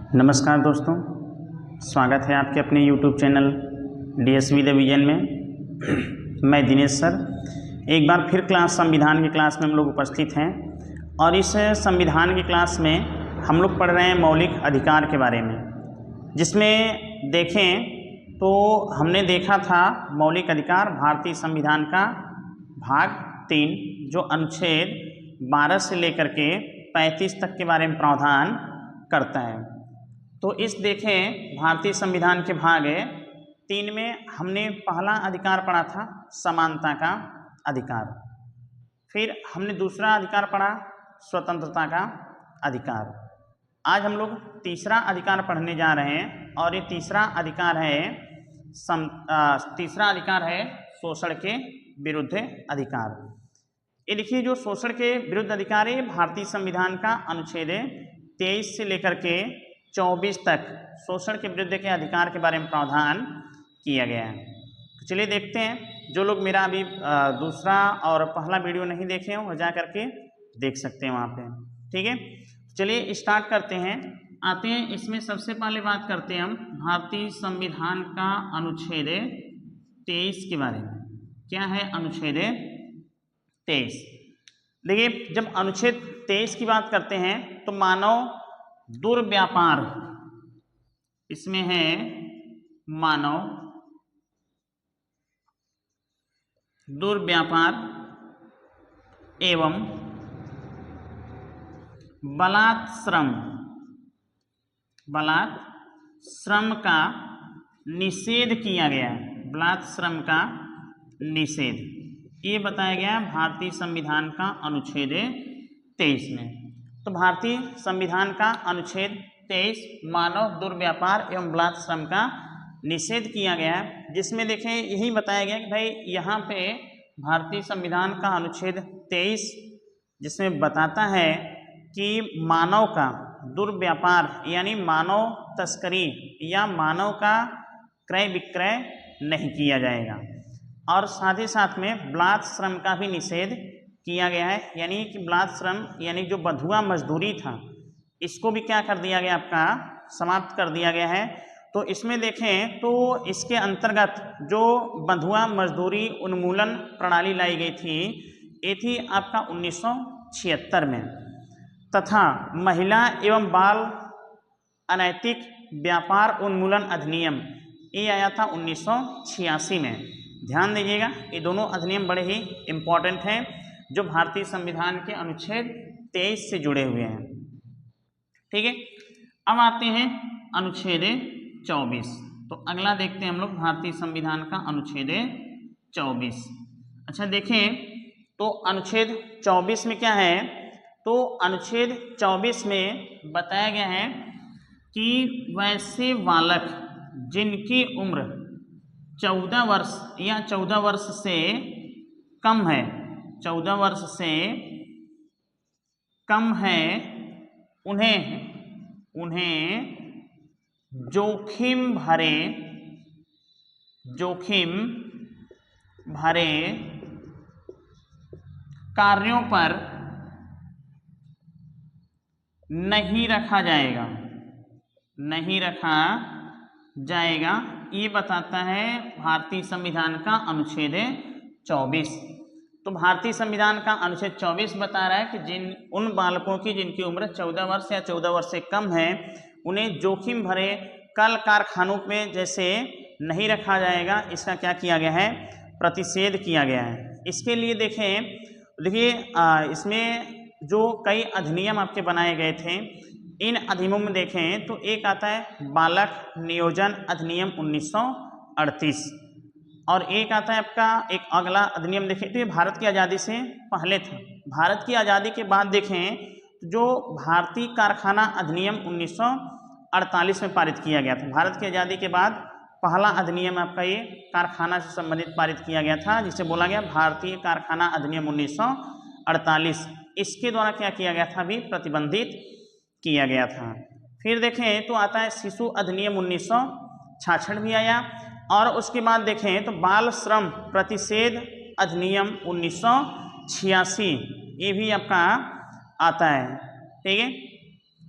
नमस्कार दोस्तों, स्वागत है आपके अपने YouTube चैनल DSV रिवीजन में। मैं दिनेश सर एक बार फिर संविधान की क्लास में हम लोग उपस्थित हैं और इस संविधान की क्लास में हम लोग पढ़ रहे हैं मौलिक अधिकार के बारे में, जिसमें देखें तो हमने देखा था मौलिक अधिकार भारतीय संविधान का भाग 3 जो अनुच्छेद 12 से लेकर के 35 तक के बारे में प्रावधान करता है। तो इस देखें भारतीय संविधान के भाग 3 में हमने पहला अधिकार पढ़ा था समानता का अधिकार, फिर हमने दूसरा अधिकार पढ़ा स्वतंत्रता का अधिकार। आज हम लोग तीसरा अधिकार पढ़ने जा रहे हैं और ये तीसरा अधिकार है शोषण के विरुद्ध अधिकार। ये देखिए, जो शोषण के विरुद्ध अधिकार है भारतीय संविधान का अनुच्छेद 23 से लेकर के 24 तक शोषण के विरुद्ध के अधिकार के बारे में प्रावधान किया गया है। तो चलिए देखते हैं, जो लोग मेरा अभी दूसरा और पहला वीडियो नहीं देखे हो जा करके देख सकते हैं वहाँ पे। ठीक है, चलिए स्टार्ट करते हैं। आते हैं इसमें सबसे पहले बात करते हैं हम भारतीय संविधान का अनुच्छेद 23 के बारे में। क्या है अनुच्छेद 23? देखिए, जब अनुच्छेद 23 की बात करते हैं तो मानव दुर्व्यापार, इसमें है मानव दुर्व्यापार एवं बलात् श्रम का निषेध किया गया है। बलात् श्रम का निषेध ये बताया गया है भारतीय संविधान का अनुच्छेद 23 में। तो भारतीय संविधान का अनुच्छेद 23 मानव दुर्व्यापार एवं बलात् श्रम का निषेध किया गया है, जिसमें देखें यही बताया गया कि भाई यहाँ पे भारतीय संविधान का अनुच्छेद 23 जिसमें बताता है कि मानव का दुर्व्यापार यानी मानव तस्करी या मानव का क्रय विक्रय नहीं किया जाएगा, और साथ ही साथ में बलात् श्रम का भी निषेध किया गया है। यानी कि बलात् श्रम यानी जो बंधुआ मजदूरी था, इसको भी क्या कर दिया गया, आपका समाप्त कर दिया गया है। तो इसमें देखें तो इसके अंतर्गत जो बंधुआ मजदूरी उन्मूलन प्रणाली लाई गई थी, ये थी आपका 1976 में, तथा महिला एवं बाल अनैतिक व्यापार उन्मूलन अधिनियम ये आया था 1986 में। ध्यान दीजिएगा, ये दोनों अधिनियम बड़े ही इम्पोर्टेंट हैं जो भारतीय संविधान के अनुच्छेद 23 से जुड़े हुए हैं। ठीक है, अब आते हैं अनुच्छेद 24। तो अगला देखते हैं हम लोग भारतीय संविधान का अनुच्छेद 24। अच्छा देखें तो अनुच्छेद 24 में क्या है, तो अनुच्छेद 24 में बताया गया है कि वैसे बालक जिनकी उम्र 14 वर्ष या 14 वर्ष से कम है, 14 वर्ष से कम है, उन्हें जोखिम भरे कार्यों पर नहीं रखा जाएगा। ये बताता है भारतीय संविधान का अनुच्छेद 24। तो भारतीय संविधान का अनुच्छेद 24 बता रहा है कि उन बालकों की जिनकी उम्र 14 वर्ष या 14 वर्ष से कम है, उन्हें जोखिम भरे कल कारखानों में जैसे नहीं रखा जाएगा। इसका क्या किया गया है, प्रतिषेध किया गया है। इसके लिए देखिए इसमें जो कई अधिनियम आपके बनाए गए थे, इन अधिनियमों में देखें तो एक आता है बालक नियोजन अधिनियम 1938, और एक आता है आपका एक अगला अधिनियम देखें तो ये भारत की आज़ादी से पहले था। भारत की आज़ादी के बाद देखें जो भारतीय कारखाना अधिनियम 1948 में पारित किया गया था। भारत की आज़ादी के बाद पहला अधिनियम आपका ये कारखाना से संबंधित पारित किया गया था, जिसे बोला गया भारतीय कारखाना अधिनियम 1948। इसके द्वारा क्या किया गया था, भी प्रतिबंधित किया गया था। फिर देखें तो आता है शिशु अधिनियम 1966 भी आया, और उसके बाद देखें तो बाल श्रम प्रतिषेध अधिनियम 1986 ये भी आपका आता है। ठीक है,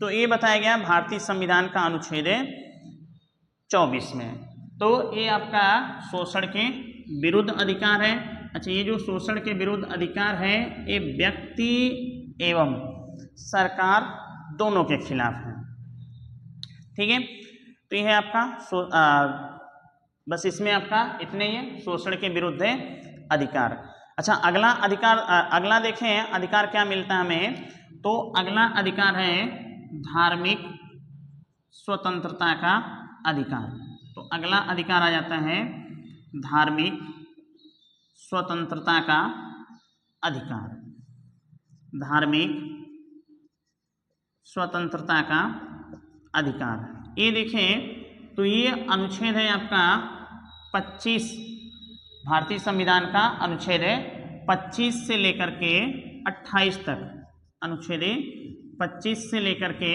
तो ये बताया गया भारतीय संविधान का अनुच्छेद 24 में। तो ये आपका शोषण के विरुद्ध अधिकार है। अच्छा, ये जो शोषण के विरुद्ध अधिकार है ये व्यक्ति एवं सरकार दोनों के खिलाफ है। ठीक है, तो ये है आपका बस इसमें आपका इतने ही है, शोषण के विरुद्ध है अधिकार। अच्छा, अगला अधिकार, अगला देखें अधिकार क्या मिलता है हमें। तो अगला अधिकार है धार्मिक स्वतंत्रता का अधिकार। तो अगला अधिकार आ जाता है धार्मिक स्वतंत्रता का अधिकार। धार्मिक स्वतंत्रता का अधिकार, ये देखें तो ये अनुच्छेद है आपका 25, भारतीय संविधान का अनुच्छेद है 25 से लेकर के 28 तक। अनुच्छेद 25 से लेकर के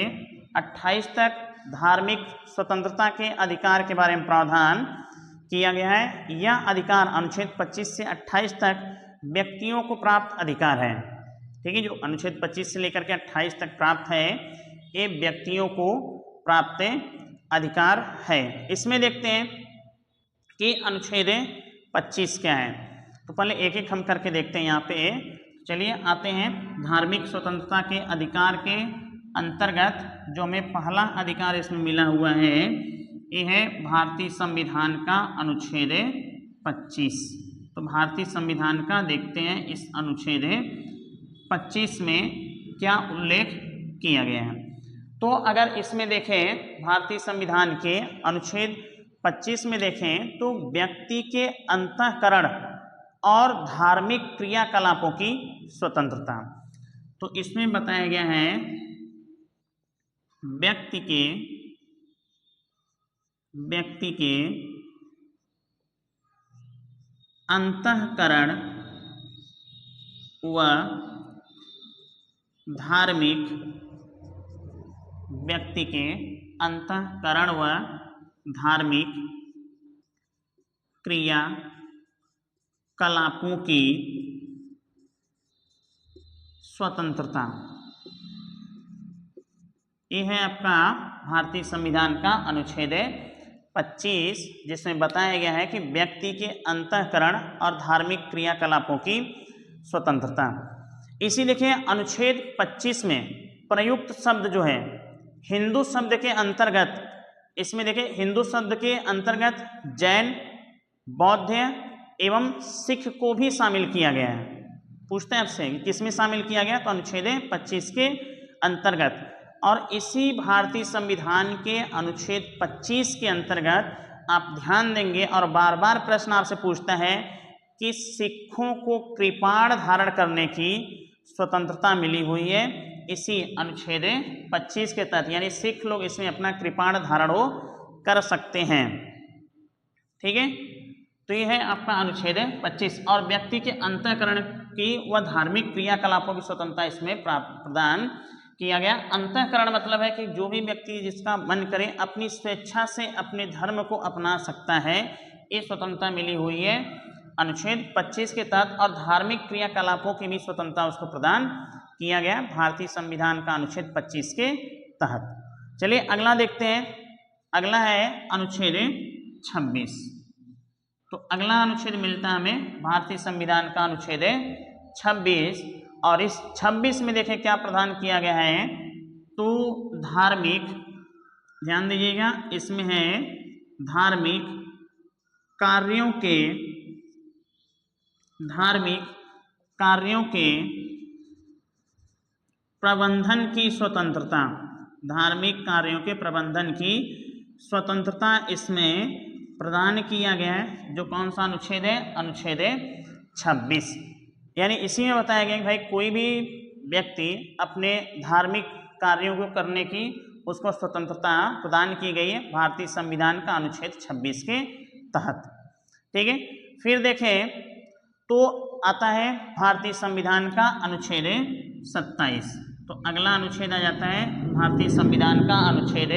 28 तक धार्मिक स्वतंत्रता के अधिकार के बारे में प्रावधान किया गया है। यह अधिकार अनुच्छेद 25 से 28 तक व्यक्तियों को प्राप्त अधिकार है। ठीक है, जो अनुच्छेद 25 से लेकर के 28 तक प्राप्त है ये व्यक्तियों को प्राप्त अधिकार है। इसमें देखते हैं कि अनुच्छेद 25 क्या है। तो पहले एक एक हम करके देखते हैं यहाँ पे। चलिए आते हैं धार्मिक स्वतंत्रता के अधिकार के अंतर्गत जो हमें पहला अधिकार इसमें मिला हुआ है ये है भारतीय संविधान का अनुच्छेद 25। तो भारतीय संविधान का देखते हैं इस अनुच्छेद 25 में क्या उल्लेख किया गया है। तो अगर इसमें देखें भारतीय संविधान के अनुच्छेद 25 में देखें तो व्यक्ति के अंतःकरण और धार्मिक क्रियाकलापों की स्वतंत्रता। तो इसमें बताया गया है व्यक्ति के अंतःकरण व धार्मिक, व्यक्ति के अंतःकरण व धार्मिक क्रियाकलापों की स्वतंत्रता। ये है आपका भारतीय संविधान का अनुच्छेद 25 जिसमें बताया गया है कि व्यक्ति के अंतःकरण और धार्मिक क्रियाकलापों की स्वतंत्रता। इसी देखिए अनुच्छेद 25 में प्रयुक्त शब्द जो है हिंदू शब्द के अंतर्गत, इसमें देखिए हिंदू शब्द के अंतर्गत जैन, बौद्ध एवं सिख को भी शामिल किया गया है। पूछते हैं आपसे किस में शामिल किया गया, तो अनुच्छेद 25 के अंतर्गत। और इसी भारतीय संविधान के अनुच्छेद 25 के अंतर्गत आप ध्यान देंगे और बार बार प्रश्न आपसे पूछता है कि सिखों को कृपाण धारण करने की स्वतंत्रता मिली हुई है इसी अनुच्छेद 25 के तहत, यानी सिख लोग इसमें अपना कृपाण धारण कर सकते हैं। ठीक है, तो ये है आपका अनुच्छेद 25। और व्यक्ति के अंतःकरण की व धार्मिक क्रियाकलापों की स्वतंत्रता इसमें प्रदान किया गया। अंतःकरण मतलब है कि जो भी व्यक्ति जिसका मन करे अपनी स्वेच्छा से अपने धर्म को अपना सकता है, ये स्वतंत्रता मिली हुई है अनुच्छेद 25 के तहत। और धार्मिक क्रियाकलापों की भी स्वतंत्रता उसको प्रदान किया गया भारतीय संविधान का अनुच्छेद 25 के तहत। चलिए अगला देखते हैं। अगला है अनुच्छेद 26। तो अगला अनुच्छेद मिलता है हमें भारतीय संविधान का अनुच्छेद 26। और इस 26 में देखें क्या प्रदान किया गया है, तो धार्मिक, ध्यान दीजिएगा इसमें है धार्मिक कार्यों के प्रबंधन की स्वतंत्रता। धार्मिक कार्यों के प्रबंधन की स्वतंत्रता इसमें प्रदान किया गया है। जो कौन सा अनुच्छेद है, अनुच्छेद 26। यानी इसी में बताया गया कि भाई कोई भी व्यक्ति अपने धार्मिक कार्यों को करने की उसको स्वतंत्रता प्रदान की गई है भारतीय संविधान का अनुच्छेद 26 के तहत। ठीक है, फिर देखें तो आता है भारतीय संविधान का अनुच्छेद 27। तो अगला अनुच्छेद आ जाता है भारतीय संविधान का अनुच्छेद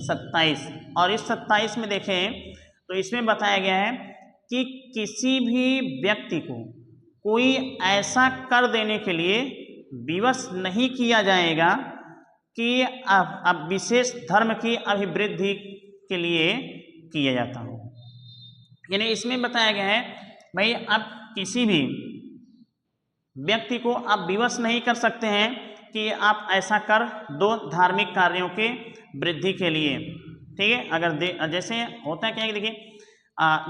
27। और इस 27 में देखें तो इसमें बताया गया है कि किसी भी व्यक्ति को कोई ऐसा कर देने के लिए विवश नहीं किया जाएगा कि अब विशेष धर्म की अभिवृद्धि के लिए किया जाता हो। यानी इसमें बताया गया है भाई आप किसी भी व्यक्ति को आप विवश नहीं कर सकते हैं कि आप ऐसा कर दो धार्मिक कार्यों के वृद्धि के लिए, ठीक है। अगर जैसे होता है क्या है, देखिए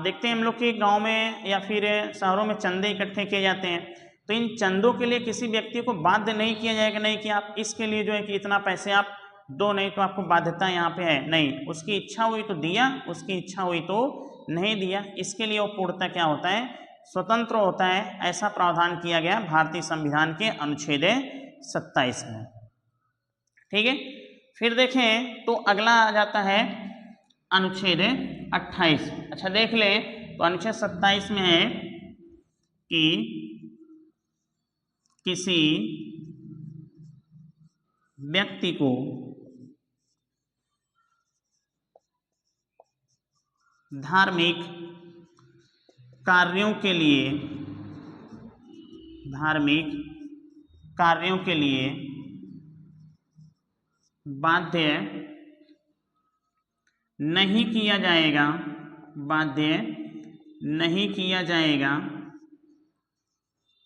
देखते हैं हम लोग कि गांव में या फिर शहरों में चंदे इकट्ठे किए जाते हैं, तो इन चंदों के लिए किसी व्यक्ति को बाध्य नहीं किया जाएगा, नहीं कि आप इसके लिए जो है कि इतना पैसे आप दो, नहीं तो आपको बाध्यता यहाँ पे है, नहीं, उसकी इच्छा हुई तो दिया, उसकी इच्छा हुई तो नहीं दिया। इसके लिए वो पूर्णतः क्या होता है, स्वतंत्र होता है। ऐसा प्रावधान किया गया भारतीय संविधान के अनुच्छेद 27 में, ठीक है। फिर देखें तो अगला आ जाता है अनुच्छेद 28। अच्छा देख लें तो अनुच्छेद 27 में है कि किसी व्यक्ति को धार्मिक कार्यों के लिए बाध्य नहीं किया जाएगा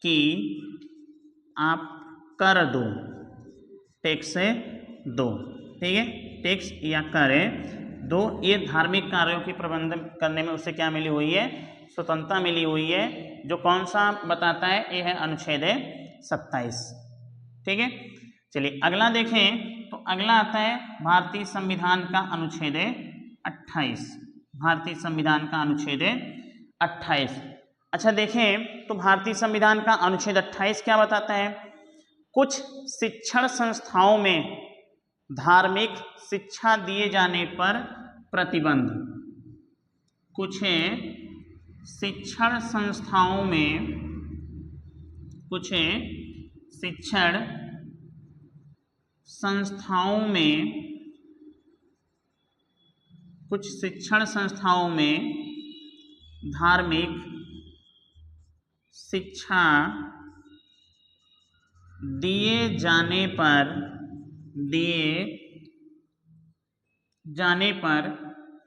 कि आप कर दो, टैक्स दो, ठीक है, टैक्स या कर दो। ये धार्मिक कार्यों की प्रबंधन करने में उसे क्या मिली हुई है, स्वतंत्रता मिली हुई है, जो कौन सा बताता है, ये है अनुच्छेद 27, ठीक है। चलिए अगला देखें तो अगला आता है भारतीय संविधान का अनुच्छेद 28, भारतीय संविधान का अनुच्छेद 28। अच्छा देखें तो भारतीय संविधान का अनुच्छेद 28 क्या बताता है, कुछ शिक्षण संस्थाओं में धार्मिक शिक्षा दिए जाने पर प्रतिबंध। कुछ शिक्षण संस्थाओं में धार्मिक शिक्षा दिए जाने पर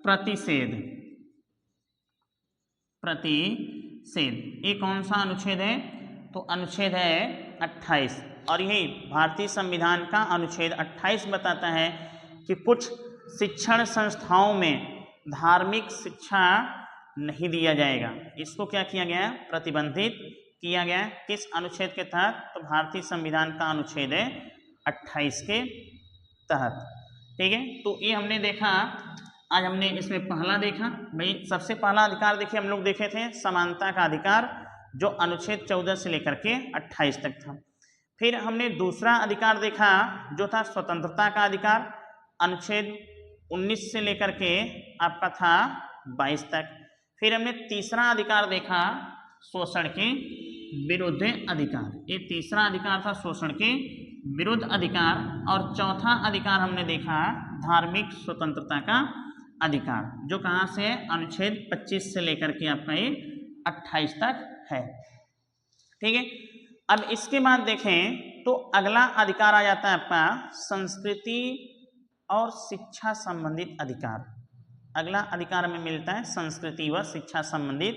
प्रतिषेध। ये कौन सा अनुच्छेद है, तो अनुच्छेद है 28। और यही भारतीय संविधान का अनुच्छेद 28 बताता है कि कुछ शिक्षण संस्थाओं में धार्मिक शिक्षा नहीं दिया जाएगा। इसको क्या किया गया, प्रतिबंधित किया गया। किस अनुच्छेद के तहत, तो भारतीय संविधान का अनुच्छेद 28 के तहत, ठीक है। तो ये हमने देखा, आज हमने इसमें पहला देखा भाई, सबसे पहला अधिकार देखिए हम लोग देखे थे समानता का अधिकार, जो अनुच्छेद 14 से लेकर के 28 तक था। फिर हमने दूसरा अधिकार देखा जो था स्वतंत्रता का अधिकार, अनुच्छेद 19 से लेकर के आपका था 22 तक। फिर हमने तीसरा अधिकार देखा शोषण के विरुद्ध अधिकार, ये तीसरा अधिकार था शोषण के विरुद्ध अधिकार। और चौथा अधिकार हमने देखा धार्मिक स्वतंत्रता का अधिकार, जो कहाँ से है, अनुच्छेद 25 से लेकर के आपका ये 28 तक है, ठीक है। अब इसके बाद देखें तो अगला अधिकार आ जाता है आपका संस्कृति और शिक्षा संबंधित अधिकार। अगला अधिकार हमें मिलता है संस्कृति व शिक्षा संबंधित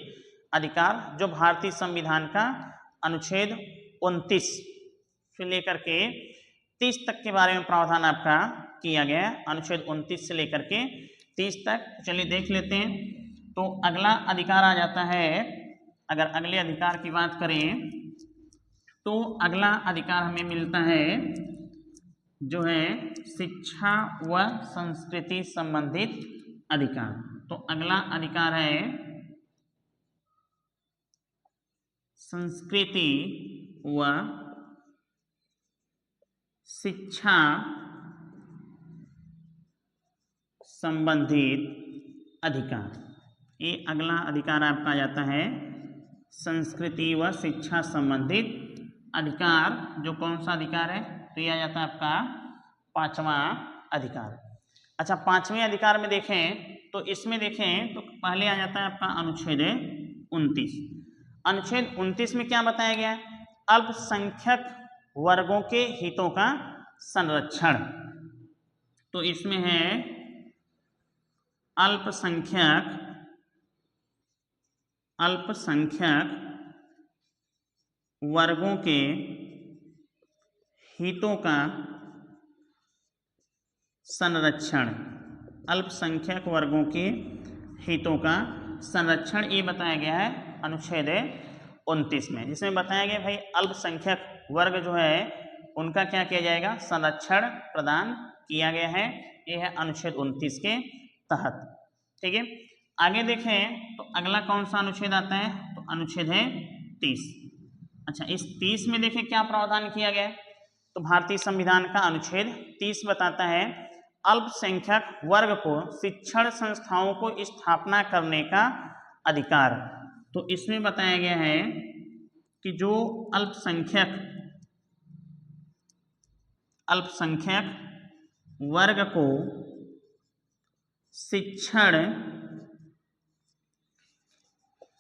अधिकार, जो भारतीय संविधान का अनुच्छेद 29 से लेकर के 30 तक के बारे में प्रावधान आपका किया गया है, अनुच्छेद 29 से लेकर के 30 तक। चलिए देख लेते हैं। तो अगला अधिकार आ जाता है, अगर अगले अधिकार की बात करें तो अगला अधिकार हमें मिलता है जो है शिक्षा व संस्कृति संबंधित अधिकार। तो अगला अधिकार है संस्कृति व शिक्षा संबंधित अधिकार। ये अगला अधिकार आपका आ जाता है संस्कृति व शिक्षा संबंधित अधिकार, जो कौन सा अधिकार है, तो यह आ जाता है आपका पांचवा अधिकार। अच्छा पांचवें अधिकार में देखें तो इसमें देखें तो पहले आ जाता है आपका अनुच्छेद 29। अनुच्छेद 29 में क्या बताया गया है, अल्पसंख्यक वर्गों के हितों का संरक्षण। तो इसमें है अल्पसंख्यक वर्गों के हितों का संरक्षण। अल्पसंख्यक वर्गों के हितों का संरक्षण ये बताया गया है अनुच्छेद 29 में, जिसमें बताया गया भाई अल्पसंख्यक वर्ग जो है उनका क्या किया जाएगा, संरक्षण प्रदान किया गया है। यह है अनुच्छेद 29 के तहत। ठीक है, आगे देखें तो अगला कौन सा अनुच्छेद आता है, तो अनुच्छेद है 30। अच्छा, इस 30 में देखें क्या प्रावधान किया गया है, तो भारतीय संविधान का अनुच्छेद 30 बताता है अल्पसंख्यक वर्ग को शिक्षण संस्थाओं को स्थापना करने का अधिकार। तो इसमें बताया गया है कि जो अल्पसंख्यक वर्ग को शिक्षण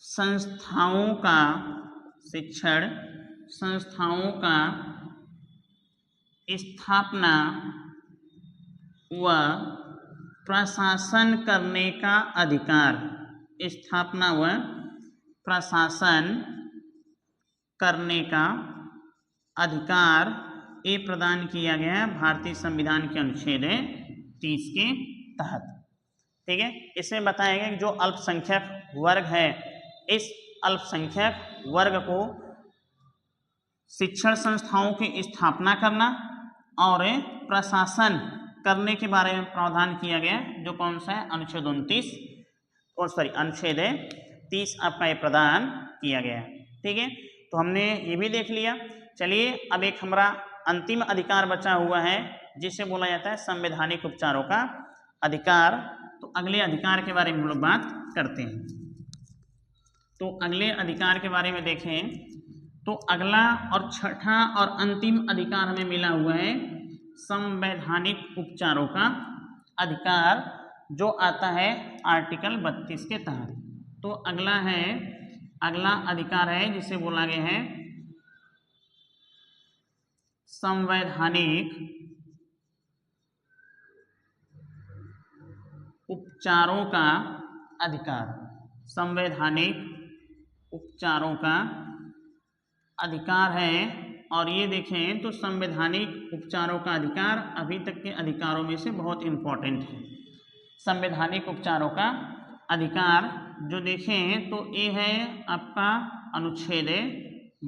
संस्थाओं का स्थापना व प्रशासन करने का अधिकार, स्थापना व प्रशासन करने का अधिकार ये प्रदान किया गया है भारतीय संविधान के अनुच्छेद 30 के तहत। ठीक है, इसमें बताया गया कि जो अल्पसंख्यक वर्ग है, इस अल्पसंख्यक वर्ग को शिक्षण संस्थाओं की स्थापना करना और प्रशासन करने के बारे में प्रावधान किया गया, जो कौन सा है, अनुच्छेद 30 आपका ये प्रदान किया गया है। ठीक है, तो हमने ये भी देख लिया। चलिए अब एक हमारा अंतिम अधिकार बचा हुआ है जिसे बोला जाता है संवैधानिक उपचारों का अधिकार। तो अगले अधिकार के बारे में हम लोग बात करते हैं। तो अगले अधिकार के बारे में देखें तो अगला और छठा और अंतिम अधिकार हमें मिला हुआ है संवैधानिक उपचारों का अधिकार, जो आता है आर्टिकल 32 के तहत। तो अगला अधिकार है जिसे बोला गया है संवैधानिक उपचारों का अधिकार। संवैधानिक उपचारों का अधिकार है, और ये देखें तो संवैधानिक उपचारों का अधिकार अभी तक के अधिकारों में से बहुत इम्पोर्टेंट है। संवैधानिक उपचारों का अधिकार जो देखें तो ये है आपका अनुच्छेद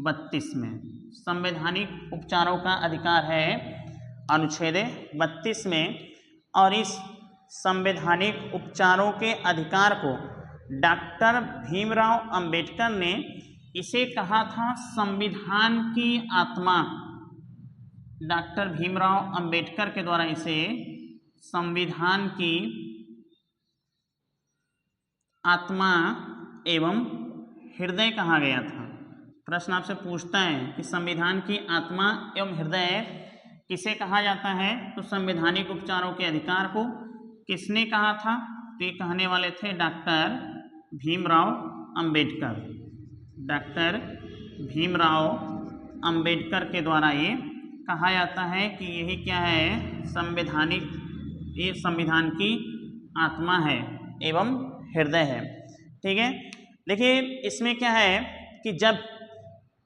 32 में। संवैधानिक उपचारों का अधिकार है अनुच्छेद 32 में, और इस संवैधानिक उपचारों के अधिकार को डॉक्टर भीमराव अंबेडकर ने इसे कहा था संविधान की आत्मा। डॉक्टर भीमराव अंबेडकर के द्वारा इसे संविधान की आत्मा एवं हृदय कहा गया था। प्रश्न आपसे पूछता है कि संविधान की आत्मा एवं हृदय किसे कहा जाता है, तो संवैधानिक उपचारों के अधिकार को किसने कहा था, तो ये कहने वाले थे डॉक्टर भीमराव अंबेडकर। डॉक्टर भीमराव अंबेडकर के द्वारा ये कहा जाता है कि यही क्या है, ये संविधान की आत्मा है एवं हृदय है। ठीक है, देखिए इसमें क्या है कि जब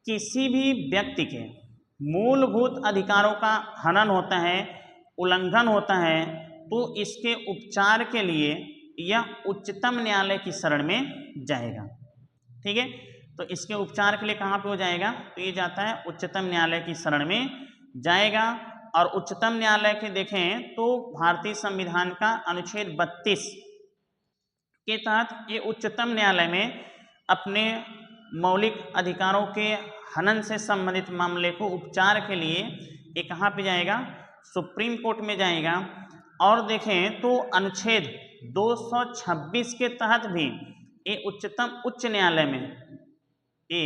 किसी भी व्यक्ति के मूलभूत अधिकारों का हनन होता है, उल्लंघन होता है, तो इसके उपचार के लिए यह उच्चतम न्यायालय की शरण में जाएगा। ठीक है, तो इसके उपचार के लिए कहाँ पे हो जाएगा, तो ये जाता है उच्चतम न्यायालय की शरण में जाएगा। और उच्चतम न्यायालय के देखें तो भारतीय संविधान का अनुच्छेद 32 के तहत ये उच्चतम न्यायालय में अपने मौलिक अधिकारों के हनन से संबंधित मामले को उपचार के लिए ये कहाँ पे जाएगा, सुप्रीम कोर्ट में जाएगा। और देखें तो अनुच्छेद 226 के तहत भी ये उच्च न्यायालय में, ये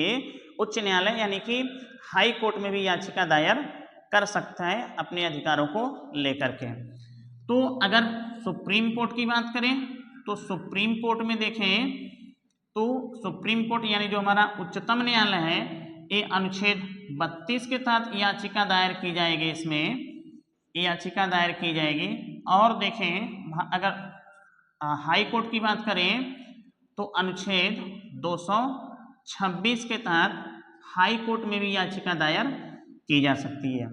उच्च न्यायालय यानी कि हाई कोर्ट में भी याचिका दायर कर सकता है अपने अधिकारों को लेकर के। तो अगर सुप्रीम कोर्ट की बात करें तो सुप्रीम कोर्ट में देखें तो सुप्रीम कोर्ट यानी जो हमारा उच्चतम न्यायालय है, ये अनुच्छेद 32 के तहत याचिका दायर की जाएगी। इसमें याचिका दायर की जाएगी और देखें अगर हाई कोर्ट की बात करें तो अनुच्छेद 226 के तहत हाई कोर्ट में भी याचिका दायर की जा सकती है।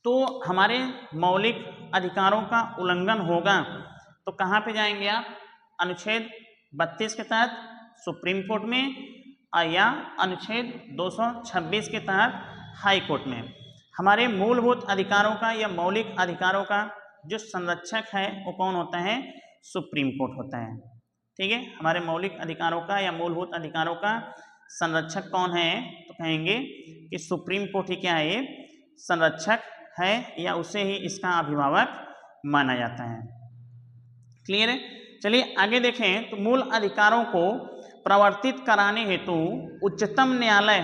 तो हमारे मौलिक अधिकारों का उल्लंघन होगा तो कहाँ पे जाएंगे आप? अनुच्छेद 32 के तहत सुप्रीम कोर्ट में या अनुच्छेद 226 के तहत हाई कोर्ट में। हमारे मूलभूत अधिकारों का या मौलिक अधिकारों का जो संरक्षक है वो कौन होता है? सुप्रीम कोर्ट होता है। ठीक है, हमारे मौलिक अधिकारों का या मूलभूत अधिकारों का संरक्षक कौन है? तो कहेंगे कि सुप्रीम कोर्ट ही क्या है? संरक्षक है या उसे ही इसका अभिभावक माना जाता है। क्लियर है? चलिए आगे देखें तो मूल अधिकारों को प्रवर्तित कराने हेतु उच्चतम न्यायालय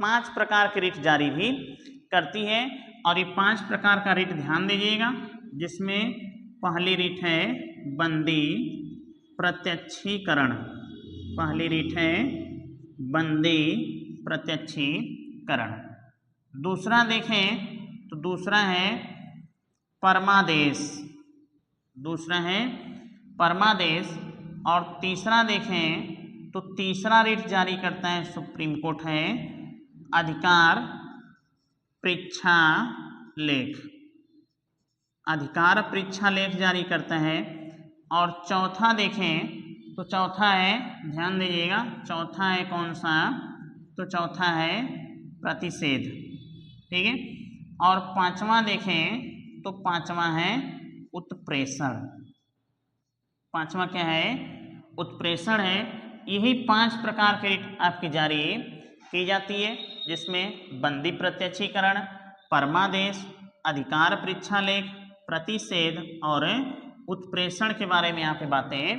5 प्रकार के रिट जारी भी करती है और ये 5 प्रकार का रिट ध्यान दीजिएगा, जिसमें पहली रिट है बंदी प्रत्यक्षीकरण। पहली रिट है बंदी प्रत्यक्षीकरण। दूसरा देखें तो दूसरा है परमादेश। दूसरा है परमादेश। और तीसरा देखें तो तीसरा रिट जारी करता है सुप्रीम कोर्ट है अधिकार परीक्षा लेख। अधिकार परीक्षा लेख जारी करता है। और चौथा देखें तो चौथा है, ध्यान दीजिएगा, चौथा है कौन सा? तो चौथा है प्रतिषेध। ठीक है, और पांचवा देखें तो पांचवा है उत्प्रेषण। पांचवा क्या है? उत्प्रेषण है। यही 5 प्रकार के रिट आपकी जारी की जाती है, जिसमें बंदी प्रत्यक्षीकरण, परमादेश, अधिकार परीक्षा लेख, प्रतिषेध और उत्प्रेषण के बारे में यहाँ पे बातें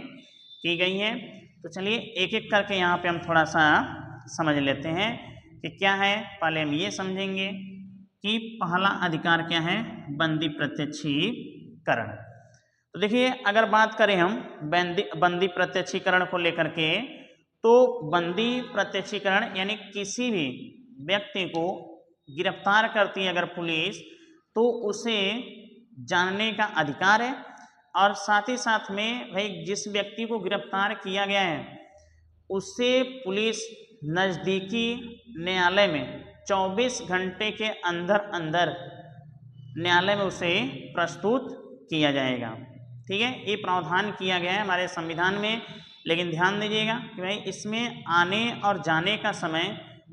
की गई हैं। तो चलिए एक एक करके यहाँ पे हम थोड़ा सा समझ लेते हैं कि क्या है। पहले हम ये समझेंगे कि पहला अधिकार क्या है? बंदी प्रत्यक्षीकरण। तो देखिए अगर बात करें हम बंदी प्रत्यक्षीकरण को लेकर के, तो बंदी प्रत्यक्षीकरण यानी किसी भी व्यक्ति को गिरफ्तार करती है अगर पुलिस, तो उसे जानने का अधिकार है। और साथ ही साथ में भाई जिस व्यक्ति को गिरफ्तार किया गया है उसे पुलिस नज़दीकी न्यायालय में 24 घंटे के अंदर अंदर न्यायालय में उसे प्रस्तुत किया जाएगा। ठीक है, ये प्रावधान किया गया है हमारे संविधान में। लेकिन ध्यान दीजिएगा कि भाई इसमें आने और जाने का समय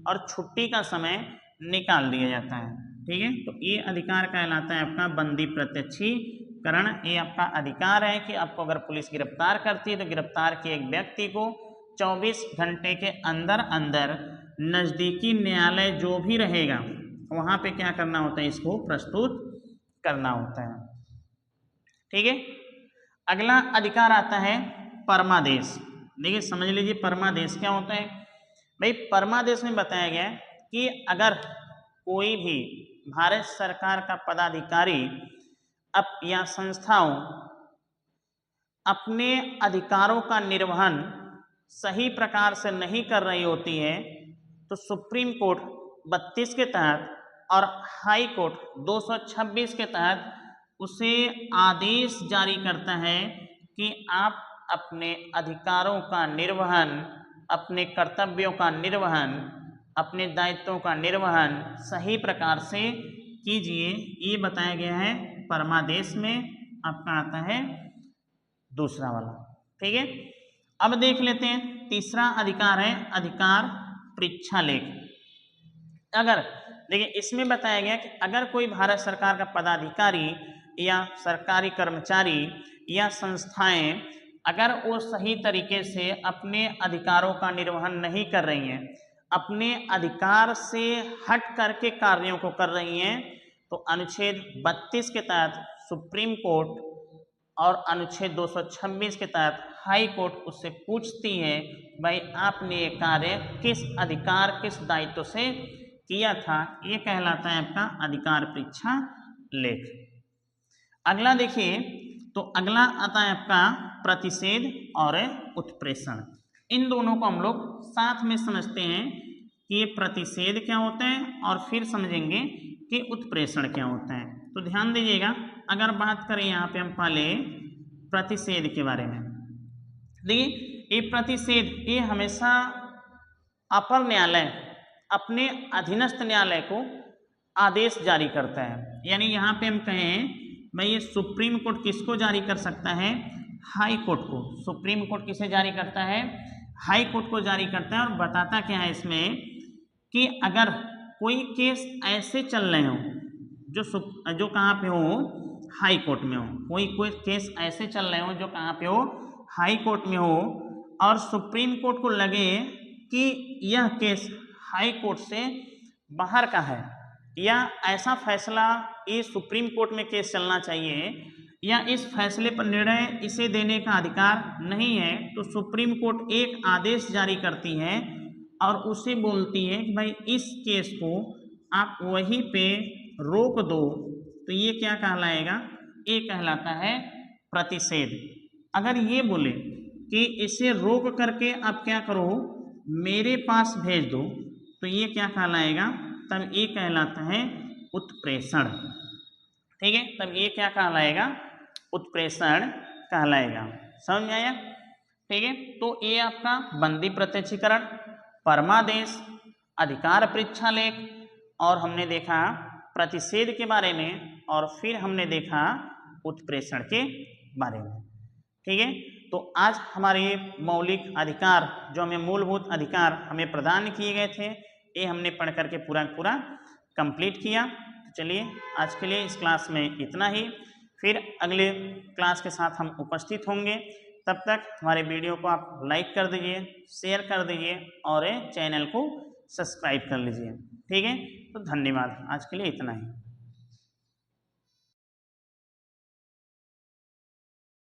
और छुट्टी का समय निकाल दिया जाता है। ठीक है, तो ये अधिकार कहलाता है आपका बंदी प्रत्यक्षीकरण। ये आपका अधिकार है कि आपको अगर पुलिस गिरफ्तार करती है तो गिरफ्तार किए एक व्यक्ति को 24 घंटे के अंदर अंदर नज़दीकी न्यायालय जो भी रहेगा वहाँ पे क्या करना होता है? इसको प्रस्तुत करना होता है। ठीक है, अगला अधिकार आता है परमादेश। देखिए समझ लीजिए परमादेश क्या होता है। भाई परमादेश में बताया गया है कि अगर कोई भी भारत सरकार का पदाधिकारी या संस्थाओं अपने अधिकारों का निर्वहन सही प्रकार से नहीं कर रही होती है तो सुप्रीम कोर्ट 32 के तहत और हाई कोर्ट 226 के तहत उसे आदेश जारी करता है कि आप अपने अधिकारों का निर्वहन, अपने कर्तव्यों का निर्वहन, अपने दायित्वों का निर्वहन सही प्रकार से कीजिए। ये बताया गया है परमादेश में। आपका आता है दूसरा वाला। ठीक है, अब देख लेते हैं तीसरा अधिकार है अधिकार परीक्षा लेख। अगर देखिए इसमें बताया गया कि अगर कोई भारत सरकार का पदाधिकारी या सरकारी कर्मचारी या संस्थाएं अगर वो सही तरीके से अपने अधिकारों का निर्वहन नहीं कर रही हैं, अपने अधिकार से हट करके कार्यों को कर रही हैं, तो अनुच्छेद 32 के तहत सुप्रीम कोर्ट और अनुच्छेद 226 के तहत हाई कोर्ट उससे पूछती है भाई आपने ये कार्य किस अधिकार किस दायित्व से किया था। ये कहलाता है आपका अधिकार परीक्षा लेख। अगला देखिए तो अगला आता है आपका प्रतिषेध और उत्प्रेषण। इन दोनों को हम लोग साथ में समझते हैं कि ये प्रतिषेध क्या होता है और फिर समझेंगे कि उत्प्रेषण क्या होता है। तो ध्यान दीजिएगा, अगर बात करें यहाँ पे हम पहले प्रतिषेध के बारे में, देखिए ये प्रतिषेध ये हमेशा अपर न्यायालय अपने अधीनस्थ न्यायालय को आदेश जारी करता है। यानी यहाँ पे हम कहें भाई ये सुप्रीम कोर्ट किसको जारी कर सकता है, हाई कोर्ट को। सुप्रीम कोर्ट किसे जारी करता है, हाई कोर्ट को जारी करता है। और बताता क्या है इसमें कि अगर कोई केस ऐसे चल रहे हो जो कहाँ पे हो, हाई कोर्ट में हो, कोई केस ऐसे चल रहे हो जो कहाँ पे हो, हाई कोर्ट में हो, और सुप्रीम कोर्ट को लगे कि यह केस हाई कोर्ट से बाहर का है, या ऐसा फैसला ये सुप्रीम कोर्ट में केस चलना चाहिए, या इस फैसले पर निर्णय इसे देने का अधिकार नहीं है, तो सुप्रीम कोर्ट एक आदेश जारी करती है और उसे बोलती है कि भाई इस केस को आप वहीं पे रोक दो। तो ये क्या कहलाएगा, ये कहलाता है प्रतिषेध। अगर ये बोले कि इसे रोक करके आप क्या करो, मेरे पास भेज दो, तो ये क्या कहलाएगा, तब ये कहलाता है उत्प्रेषण। ठीक है, तब ये क्या कहलाएगा, उत्प्रेषण कहलाएगा। समझ में आया? ठीक है, तो ये आपका बंदी प्रत्यक्षीकरण, परमादेश, अधिकार परीक्षा लेख, और हमने देखा प्रतिषेध के बारे में, और फिर हमने देखा उत्प्रेषण के बारे में। ठीक है, तो आज हमारे मौलिक अधिकार जो हमें मूलभूत अधिकार हमें प्रदान किए गए थे, ये हमने पढ़ करके पूरा कंप्लीट किया। तो चलिए आज के लिए इस क्लास में इतना ही, फिर अगले क्लास के साथ हम उपस्थित होंगे। तब तक हमारे वीडियो को आप लाइक कर दीजिए, शेयर कर दीजिए और चैनल को सब्सक्राइब कर लीजिए। ठीक है, तो धन्यवाद, आज के लिए इतना ही।